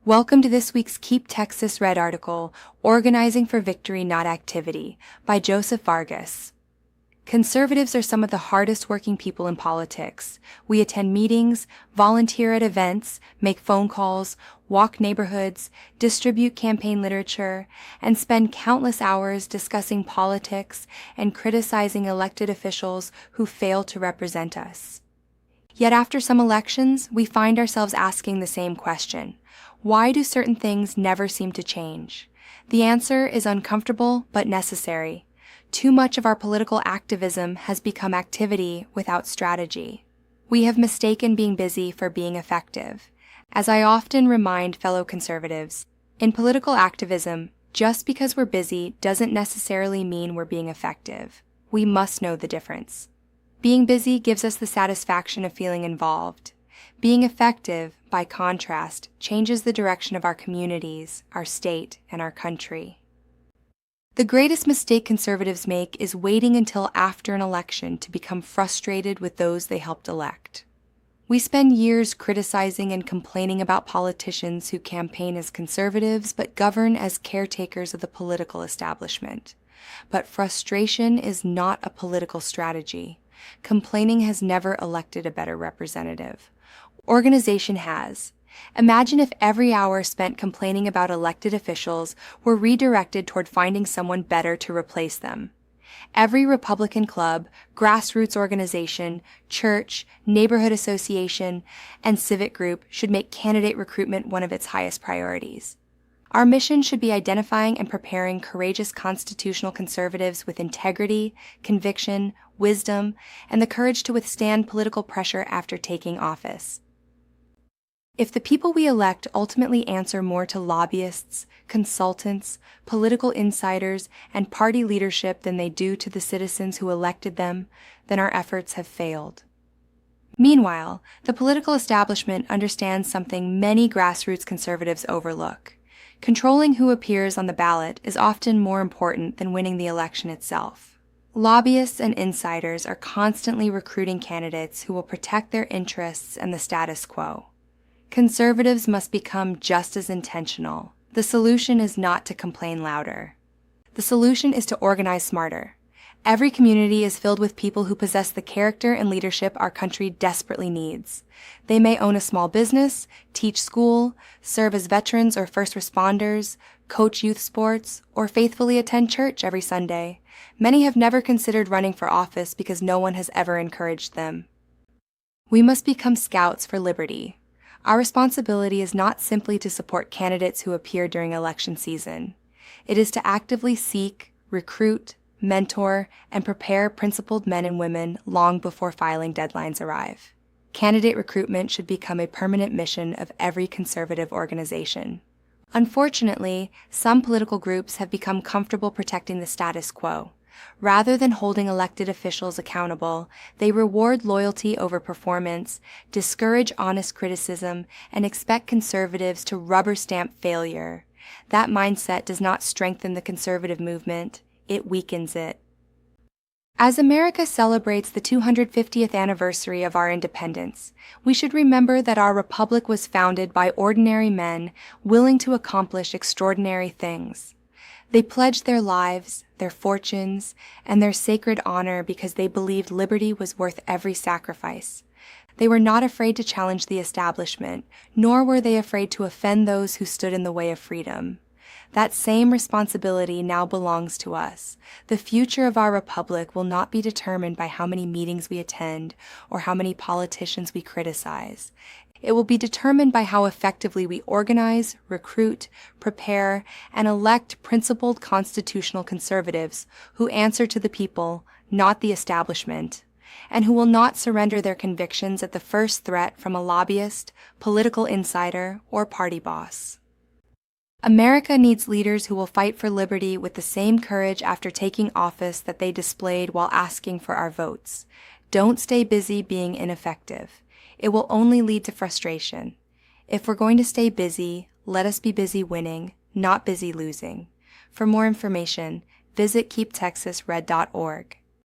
Welcome to this week's Keep Texas Red article, Organizing for Victory, Not Activity, by Joseph Vargas. Conservatives are some of the hardest working people in politics. We attend meetings, volunteer at events, make phone calls, walk neighborhoods, distribute campaign literature, and spend countless hours discussing politics and criticizing elected officials who fail to represent us. Yet after some elections, we find ourselves asking the same question. Why do certain things never seem to change? The answer is uncomfortable but necessary. Too much of our political activism has become activity without strategy. We have mistaken being busy for being effective. As I often remind fellow conservatives, in political activism, just because we're busy doesn't necessarily mean we're being effective. We must know the difference. Being busy gives us the satisfaction of feeling involved. Being effective, by contrast, changes the direction of our communities, our state, and our country. The greatest mistake conservatives make is waiting until after an election to become frustrated with those they helped elect. We spend years criticizing and complaining about politicians who campaign as conservatives but govern as caretakers of the political establishment. But frustration is not a political strategy. Complaining has never elected a better representative. Organization has. Imagine if every hour spent complaining about elected officials were redirected toward finding someone better to replace them. Every Republican club, grassroots organization, church, neighborhood association, and civic group should make candidate recruitment one of its highest priorities. Our mission should be identifying and preparing courageous constitutional conservatives with integrity, conviction, wisdom, and the courage to withstand political pressure after taking office. If the people we elect ultimately answer more to lobbyists, consultants, political insiders, and party leadership than they do to the citizens who elected them, then our efforts have failed. Meanwhile, the political establishment understands something many grassroots conservatives overlook. Controlling who appears on the ballot is often more important than winning the election itself. Lobbyists and insiders are constantly recruiting candidates who will protect their interests and the status quo. Conservatives must become just as intentional. The solution is not to complain louder. The solution is to organize smarter. Every community is filled with people who possess the character and leadership our country desperately needs. They may own a small business, teach school, serve as veterans or first responders, coach youth sports, or faithfully attend church every Sunday. Many have never considered running for office because no one has ever encouraged them. We must become scouts for liberty. Our responsibility is not simply to support candidates who appear during election season. It is to actively seek, recruit, mentor, and prepare principled men and women long before filing deadlines arrive. Candidate recruitment should become a permanent mission of every conservative organization. Unfortunately, some political groups have become comfortable protecting the status quo. Rather than holding elected officials accountable, they reward loyalty over performance, discourage honest criticism, and expect conservatives to rubber stamp failure. That mindset does not strengthen the conservative movement, it weakens it. As America celebrates the 250th anniversary of our independence, we should remember that our republic was founded by ordinary men willing to accomplish extraordinary things. They pledged their lives, their fortunes, and their sacred honor because they believed liberty was worth every sacrifice. They were not afraid to challenge the establishment, nor were they afraid to offend those who stood in the way of freedom. That same responsibility now belongs to us. The future of our republic will not be determined by how many meetings we attend or how many politicians we criticize. It will be determined by how effectively we organize, recruit, prepare, and elect principled constitutional conservatives who answer to the people, not the establishment, and who will not surrender their convictions at the first threat from a lobbyist, political insider, or party boss. America needs leaders who will fight for liberty with the same courage after taking office that they displayed while asking for our votes. Don't stay busy being ineffective. It will only lead to frustration. If we're going to stay busy, let us be busy winning, not busy losing. For more information, visit keeptexasred.org.